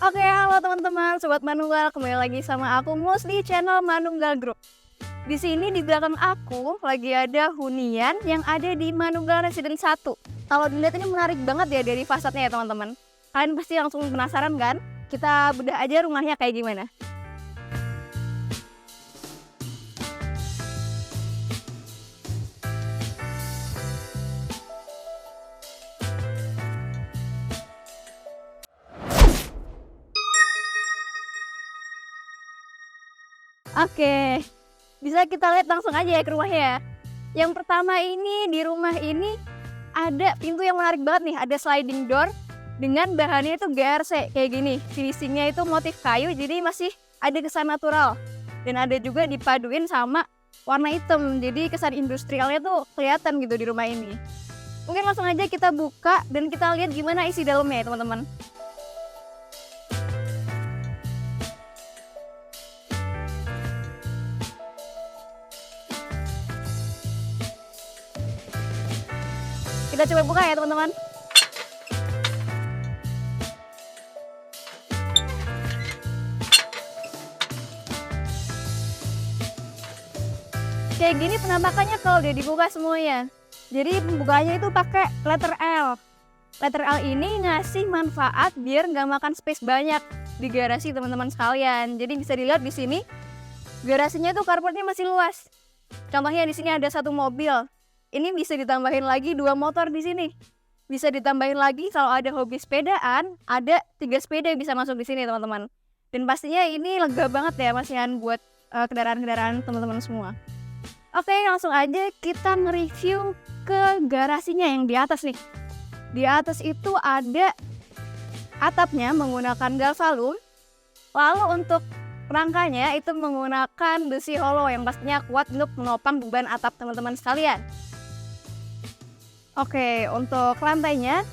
Oke, halo teman-teman, sobat Manunggal, kembali lagi sama aku Mus di channel Manunggal Group. Di sini di belakang aku lagi ada hunian yang ada di Manunggal Residence 1. Kalau dilihat ini menarik banget ya dari fasadnya ya teman-teman. Kalian pasti langsung penasaran kan? Kita bedah aja rumahnya kayak gimana. Oke, bisa kita lihat langsung aja ya ke rumahnya ya. Yang pertama ini di rumah ini ada pintu yang menarik banget nih, ada sliding door dengan bahannya itu GRC kayak gini. Finishingnya itu motif kayu jadi masih ada kesan natural. Dan ada juga dipaduin sama warna hitam, jadi kesan industrialnya tuh kelihatan gitu di rumah ini. Mungkin langsung aja kita buka dan kita lihat gimana isi dalamnya ya teman-teman. Kita coba buka ya teman-teman. Kayak gini penampakannya kalau udah dibuka semuanya. Jadi pembukanya itu pakai letter L. Letter L ini ngasih manfaat biar nggak makan space banyak di garasi teman-teman sekalian. Jadi bisa dilihat di sini garasinya tuh carportnya masih luas. Contohnya di sini ada satu mobil. Ini bisa ditambahin lagi 2 motor di sini. Bisa ditambahin lagi kalau ada hobi sepedaan, ada 3 sepeda bisa masuk di sini teman-teman. Dan pastinya ini lega banget ya masihan buat kendaraan-kendaraan teman-teman semua. Oke, langsung aja kita nge-review ke garasinya yang di atas nih. Di atas itu ada atapnya menggunakan galvalum. Lalu untuk rangkanya itu menggunakan besi hollow yang pastinya kuat untuk menopang beban atap teman-teman sekalian. Oke, untuk lantainya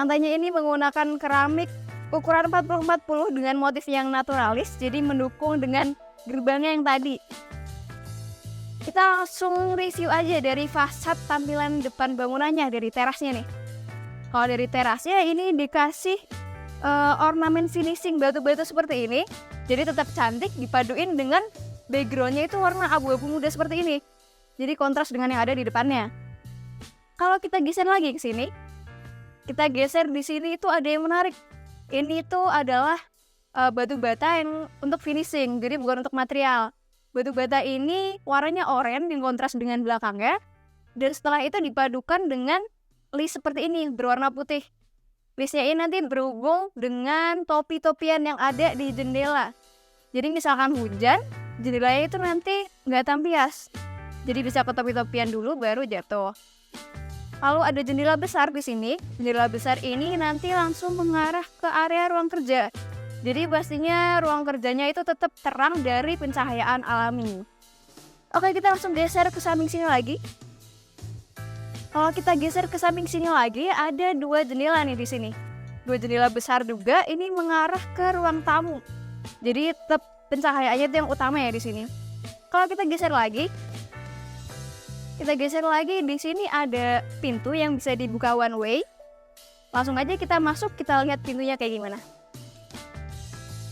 ini menggunakan keramik ukuran 40-40 dengan motif yang naturalis, jadi mendukung dengan gerbangnya yang tadi. Kita langsung review aja dari fasad tampilan depan bangunannya, dari terasnya nih. Kalau dari terasnya ini dikasih ornamen finishing batu-batu seperti ini, jadi tetap cantik dipaduin dengan backgroundnya itu warna abu-abu muda seperti ini. Jadi kontras dengan yang ada di depannya. Kalau kita geser lagi ke sini, kita geser di sini itu ada yang menarik. Ini tuh adalah batu bata yang untuk finishing, jadi bukan untuk material. Batu bata ini warnanya oranye yang kontras dengan belakangnya, dan setelah itu dipadukan dengan list seperti ini berwarna putih. Listnya ini nanti berhubung dengan topi-topian yang ada di jendela. Jadi misalkan hujan, jendelanya itu nanti nggak tampias. Jadi bisa ke topi-topian dulu baru jatuh. Lalu ada jendela besar di sini. Jendela besar ini nanti langsung mengarah ke area ruang kerja. Jadi pastinya ruang kerjanya itu tetap terang dari pencahayaan alami. Oke, kita langsung geser ke samping sini lagi. Kalau kita geser ke samping sini lagi, ada 2 jendela nih di sini. 2 jendela besar juga, ini mengarah ke ruang tamu. Jadi tetap pencahayaannya itu yang utama ya di sini. Kalau kita geser lagi, di sini ada pintu yang bisa dibuka one way. Langsung aja kita masuk, kita lihat pintunya kayak gimana.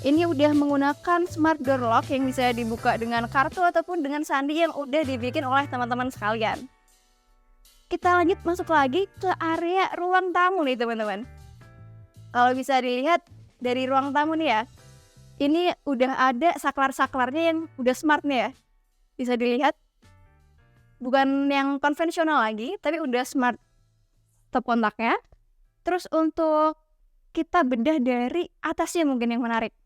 Ini udah menggunakan smart door lock yang bisa dibuka dengan kartu ataupun dengan sandi yang udah dibikin oleh teman-teman sekalian. Kita lanjut masuk lagi ke area ruang tamu nih teman-teman. Kalau bisa dilihat dari ruang tamu nih ya, ini udah ada saklar-saklarnya yang udah smart nih ya. Bisa dilihat, bukan yang konvensional lagi, tapi udah smart stop kontaknya. Terus untuk kita bedah dari atasnya mungkin yang menarik.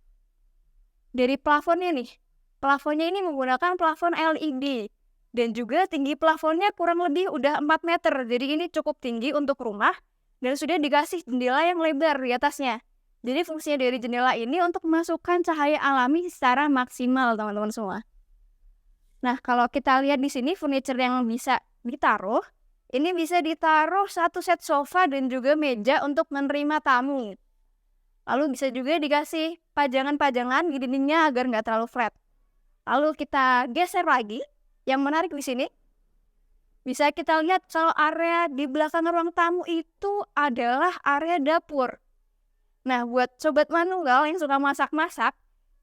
Dari plafonnya nih, plafonnya ini menggunakan plafon LED. Dan juga tinggi plafonnya kurang lebih udah 4 meter, jadi ini cukup tinggi untuk rumah. Dan sudah dikasih jendela yang lebar di atasnya. Jadi fungsinya dari jendela ini untuk memasukkan cahaya alami secara maksimal teman-teman semua. Nah, kalau kita lihat di sini furniture yang bisa ditaruh, ini bisa ditaruh 1 set sofa dan juga meja untuk menerima tamu. Lalu bisa juga dikasih pajangan-pajangan di dindingnya agar nggak terlalu flat. Lalu kita geser lagi, yang menarik di sini, bisa kita lihat kalau area di belakang ruang tamu itu adalah area dapur. Nah, buat sobat manunggal yang suka masak-masak,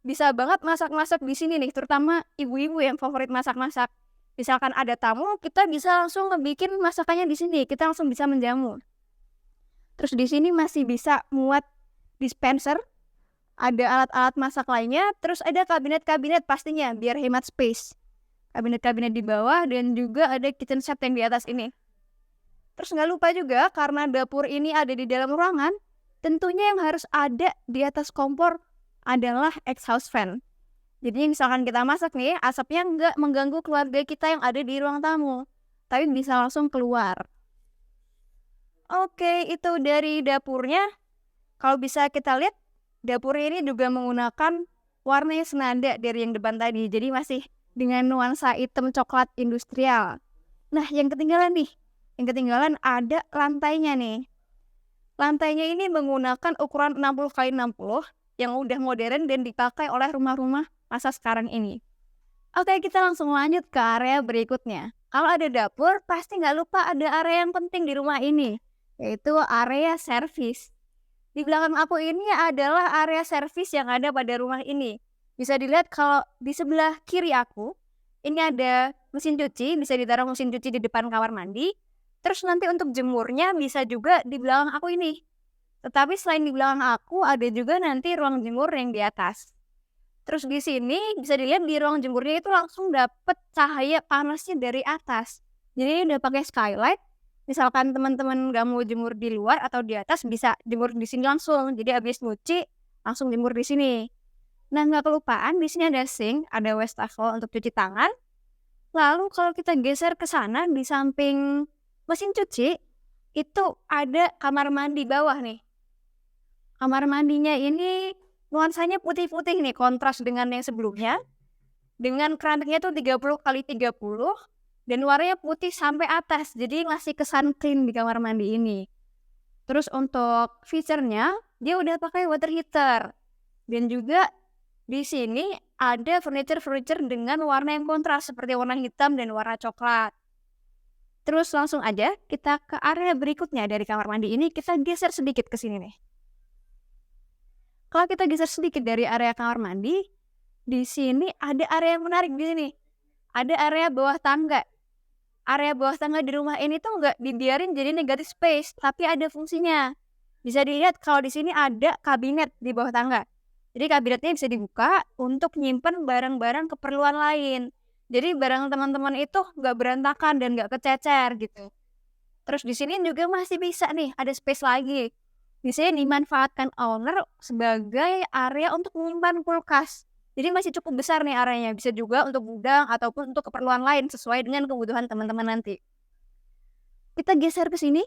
bisa banget masak-masak di sini nih, terutama ibu-ibu yang favorit masak-masak. Misalkan ada tamu, kita bisa langsung ngebikin masakannya di sini, kita langsung bisa menjamu. Terus di sini masih bisa muat dispenser, ada alat-alat masak lainnya, terus ada kabinet-kabinet pastinya biar hemat space. Kabinet-kabinet di bawah dan juga ada kitchen set yang di atas ini. Terus nggak lupa juga karena dapur ini ada di dalam ruangan, tentunya yang harus ada di atas kompor adalah exhaust fan. Jadi misalkan kita masak nih, asapnya nggak mengganggu keluarga kita yang ada di ruang tamu, tapi bisa langsung keluar. Oke, itu dari dapurnya. Kalau bisa kita lihat, dapur ini juga menggunakan warnanya senada dari yang depan tadi. Jadi masih dengan nuansa hitam coklat industrial. Nah, yang ketinggalan nih. Yang ketinggalan ada lantainya nih. Lantainya ini menggunakan ukuran 60 x 60 yang udah modern dan dipakai oleh rumah-rumah masa sekarang ini. Oke, kita langsung lanjut ke area berikutnya. Kalau ada dapur, pasti nggak lupa ada area yang penting di rumah ini, yaitu area servis. Di belakang aku ini adalah area servis yang ada pada rumah ini. Bisa dilihat kalau di sebelah kiri aku, ini ada mesin cuci, bisa ditaruh mesin cuci di depan kamar mandi. Terus nanti untuk jemurnya bisa juga di belakang aku ini. Tetapi selain di belakang aku, ada juga nanti ruang jemur yang di atas. Terus di sini bisa dilihat di ruang jemurnya itu langsung dapet cahaya panasnya dari atas. Jadi udah pakai skylight. Misalkan teman-teman gak mau jemur di luar atau di atas, bisa jemur di sini langsung. Jadi habis nyuci langsung jemur di sini. Nah, nggak kelupaan di sini ada sink, ada wastafel untuk cuci tangan. Lalu kalau kita geser ke sana di samping mesin cuci itu ada kamar mandi bawah nih. Kamar mandinya ini nuansanya putih-putih nih, kontras dengan yang sebelumnya. Dengan keranjangnya tuh 30 x 30 dan warnanya putih sampai atas. Jadi ngasih kesan clean di kamar mandi ini. Terus untuk feature-nya dia udah pakai water heater. Dan juga di sini ada furniture dengan warna yang kontras seperti warna hitam dan warna coklat. Terus langsung aja kita ke area berikutnya dari kamar mandi ini, kita geser sedikit ke sini nih. Kalau kita geser sedikit dari area kamar mandi, di sini ada area yang menarik di sini. Ada area bawah tangga. Area bawah tangga di rumah ini tuh nggak dibiarin jadi negative space, tapi ada fungsinya. Bisa dilihat kalau di sini ada kabinet di bawah tangga. Jadi kabinetnya bisa dibuka untuk nyimpen barang-barang keperluan lain. Jadi barang teman-teman itu nggak berantakan dan nggak kececer gitu. Terus di sini juga masih bisa nih, ada space lagi. Di sini dimanfaatkan owner sebagai area untuk menyimpan kulkas. Jadi masih cukup besar nih areanya, bisa juga untuk gudang ataupun untuk keperluan lain sesuai dengan kebutuhan teman-teman nanti. Kita geser ke sini.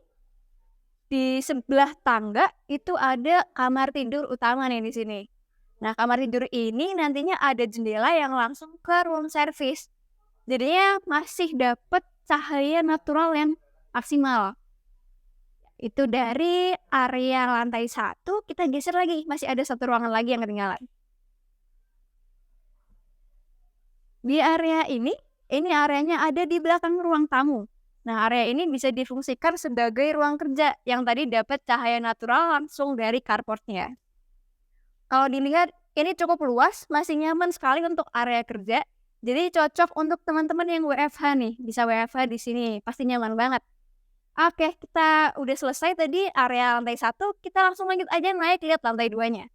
Di sebelah tangga itu ada kamar tidur utama nih di sini. Nah, kamar tidur ini nantinya ada jendela yang langsung ke ruang servis. Jadinya masih dapat cahaya natural yang maksimal. Itu dari area lantai 1, kita geser lagi, masih ada satu ruangan lagi yang ketinggalan. Di area ini areanya ada di belakang ruang tamu. Nah, area ini bisa difungsikan sebagai ruang kerja yang tadi dapat cahaya natural langsung dari carportnya. Kalau dilihat, ini cukup luas, masih nyaman sekali untuk area kerja. Jadi cocok untuk teman-teman yang WFH nih, bisa WFH di sini, pasti nyaman banget. Oke, kita udah selesai tadi area lantai 1, kita langsung lanjut aja naik lihat lantai 2-nya.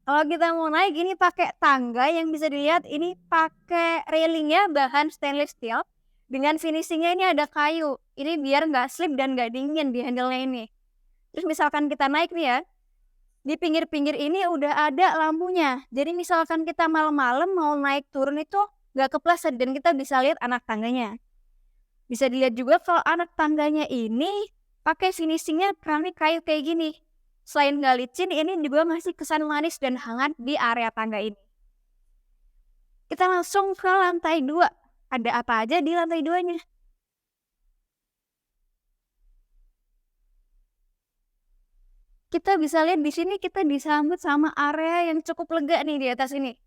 Kalau kita mau naik ini pakai tangga yang bisa dilihat ini pakai railingnya bahan stainless steel dengan finishingnya ini ada kayu. Ini biar nggak slip dan nggak dingin di handle-nya ini. Terus misalkan kita naik nih ya, di pinggir-pinggir ini udah ada lampunya. Jadi misalkan kita malam-malam mau naik turun itu nggak kepleset dan kita bisa lihat anak tangganya. Bisa dilihat juga kalau anak tangganya ini pakai finishingnya keramik kayu kayak gini. Selain nggak licin, ini juga masih kesan manis dan hangat di area tangga ini. Kita langsung ke lantai 2. Ada apa aja di lantai 2-nya? Kita bisa lihat di sini kita disambut sama area yang cukup lega nih di atas ini.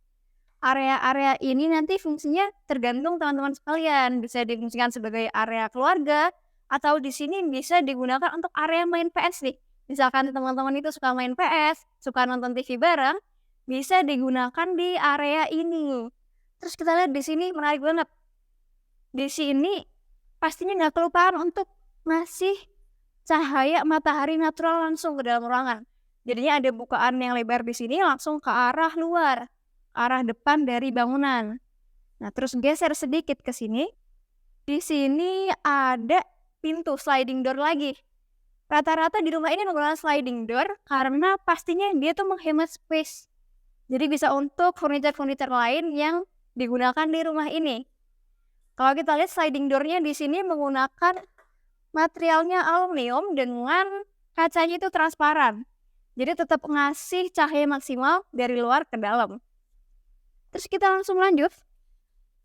Area-area ini nanti fungsinya tergantung teman-teman sekalian, bisa difungsikan sebagai area keluarga, atau di sini bisa digunakan untuk area main PS nih. Misalkan teman-teman itu suka main PS, suka nonton TV bareng, bisa digunakan di area ini. Terus kita lihat di sini menarik banget. Di sini pastinya nggak kelupaan untuk ngasih cahaya matahari natural langsung ke dalam ruangan. Jadinya ada bukaan yang lebar di sini langsung ke arah luar, arah depan dari bangunan. Nah, terus geser sedikit ke sini. Di sini ada pintu sliding door lagi. Rata-rata di rumah ini menggunakan sliding door karena pastinya dia tuh menghemat space. Jadi bisa untuk furniture-furniture lain yang digunakan di rumah ini. Kalau kita lihat sliding door-nya di sini menggunakan materialnya aluminium dengan kacanya itu transparan. Jadi tetap ngasih cahaya maksimal dari luar ke dalam. Terus kita langsung lanjut.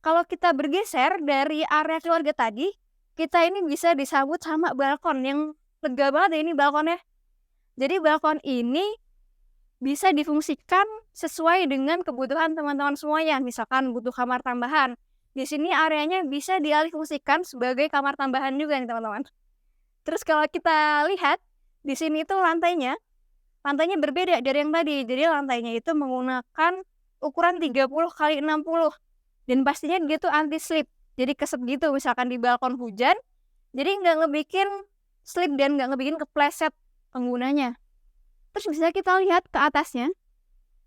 Kalau kita bergeser dari area keluarga tadi, kita ini bisa disambut sama balkon yang lega banget ya ini balkonnya. Jadi balkon ini bisa difungsikan sesuai dengan kebutuhan teman-teman semuanya. Misalkan butuh kamar tambahan. Di sini areanya bisa dialihfungsikan sebagai kamar tambahan juga nih teman-teman. Terus kalau kita lihat, di sini itu lantainya berbeda dari yang tadi. Jadi lantainya itu menggunakan ukuran 30 kali 60. Dan pastinya dia tuh anti slip. Jadi keset gitu misalkan di balkon hujan. Jadi nggak ngebikin slip dan nggak ngebikin kepleset penggunanya. Terus bisa kita lihat ke atasnya.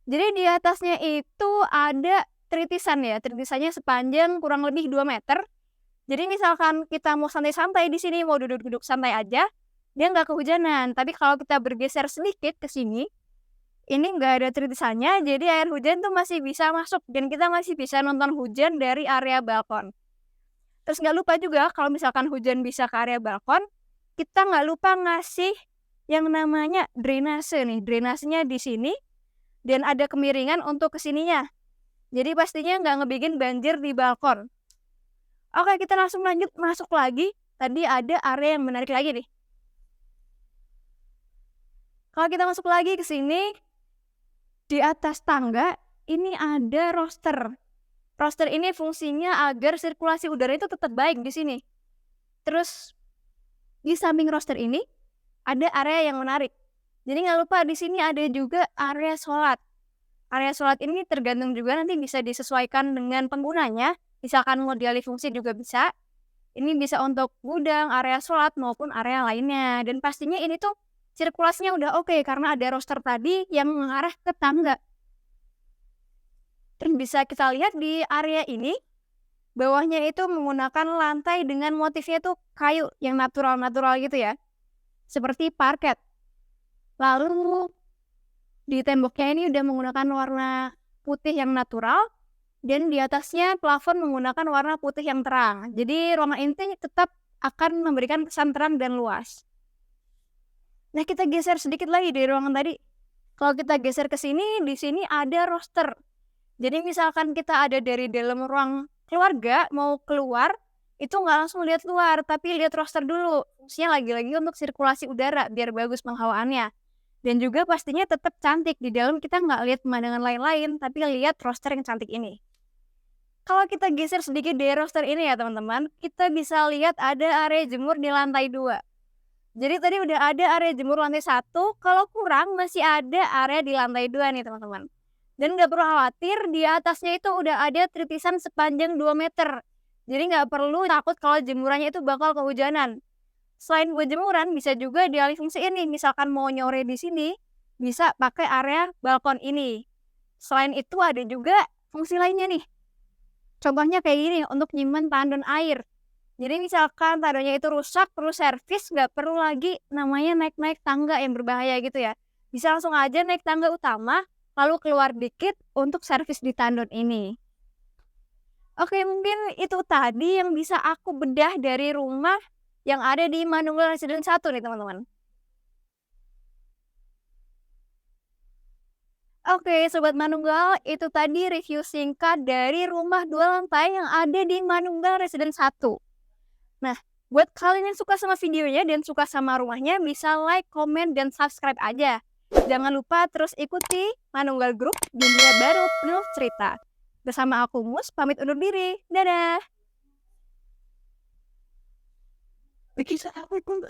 Jadi di atasnya itu ada tritisan ya. Tritisannya sepanjang kurang lebih 2 meter. Jadi misalkan kita mau santai-santai di sini, mau duduk-duduk santai aja, dia nggak kehujanan. Tapi kalau kita bergeser sedikit ke sini, ini nggak ada tritisannya, jadi air hujan tuh masih bisa masuk dan kita masih bisa nonton hujan dari area balkon. Terus nggak lupa juga kalau misalkan hujan bisa ke area balkon, kita nggak lupa ngasih yang namanya drainase nih. Drainasenya di sini dan ada kemiringan untuk kesininya. Jadi pastinya nggak ngebikin banjir di balkon. Oke, kita langsung lanjut masuk lagi. Tadi ada area yang menarik lagi nih. Kalau kita masuk lagi ke sini, di atas tangga ini ada roster. Roster ini fungsinya agar sirkulasi udara itu tetap baik di sini. Terus di samping roster ini ada area yang menarik. Jadi nggak lupa di sini ada juga area sholat. Area sholat ini tergantung juga nanti bisa disesuaikan dengan penggunanya. Misalkan mau dialih fungsi juga bisa. Ini bisa untuk gudang, area sholat maupun area lainnya. Dan pastinya ini tuh sirkulasinya udah oke karena ada roster tadi yang mengarah ke tangga. Terus bisa kita lihat di area ini, bawahnya itu menggunakan lantai dengan motifnya tuh kayu yang natural-natural gitu ya. Seperti parket. Lalu di temboknya ini udah menggunakan warna putih yang natural. Dan di atasnya plafon menggunakan warna putih yang terang. Jadi ruangan ini tetap akan memberikan kesan terang dan luas. Nah, kita geser sedikit lagi dari ruangan tadi. Kalau kita geser ke sini, di sini ada roster. Jadi misalkan kita ada dari dalam ruang keluarga mau keluar, itu nggak langsung lihat luar, tapi lihat roster dulu. Fungsinya lagi-lagi untuk sirkulasi udara biar bagus penghawaannya. Dan juga pastinya tetap cantik. Di dalam kita nggak lihat pemandangan lain-lain, tapi lihat roster yang cantik ini. Kalau kita geser sedikit dari roster ini ya teman-teman, kita bisa lihat ada area jemur di lantai 2. Jadi tadi udah ada area jemur lantai 1, kalau kurang masih ada area di lantai 2 nih teman-teman. Dan nggak perlu khawatir, di atasnya itu udah ada tritisan sepanjang 2 meter. Jadi nggak perlu takut kalau jemurannya itu bakal kehujanan. Selain buat jemuran, bisa juga dialih fungsi ini. Misalkan mau nyore di sini, bisa pakai area balkon ini. Selain itu ada juga fungsi lainnya nih. Contohnya kayak gini, untuk nyimpen tandon air. Jadi misalkan tandonnya itu rusak, perlu servis, nggak perlu lagi namanya naik-naik tangga yang berbahaya gitu ya. Bisa langsung aja naik tangga utama, lalu keluar dikit untuk servis di tandon ini. Oke, mungkin itu tadi yang bisa aku bedah dari rumah yang ada di Manunggal Residence 1 nih teman-teman. Oke, Sobat Manunggal, itu tadi review singkat dari rumah 2 lantai yang ada di Manunggal Residence 1. Nah, Buat kalian yang suka sama videonya dan suka sama rumahnya, bisa like, komen, dan subscribe aja. Jangan lupa terus ikuti Manunggal Group, dunia baru penuh cerita. Bersama aku Mus, pamit undur diri. Dadah! Bikin apa pun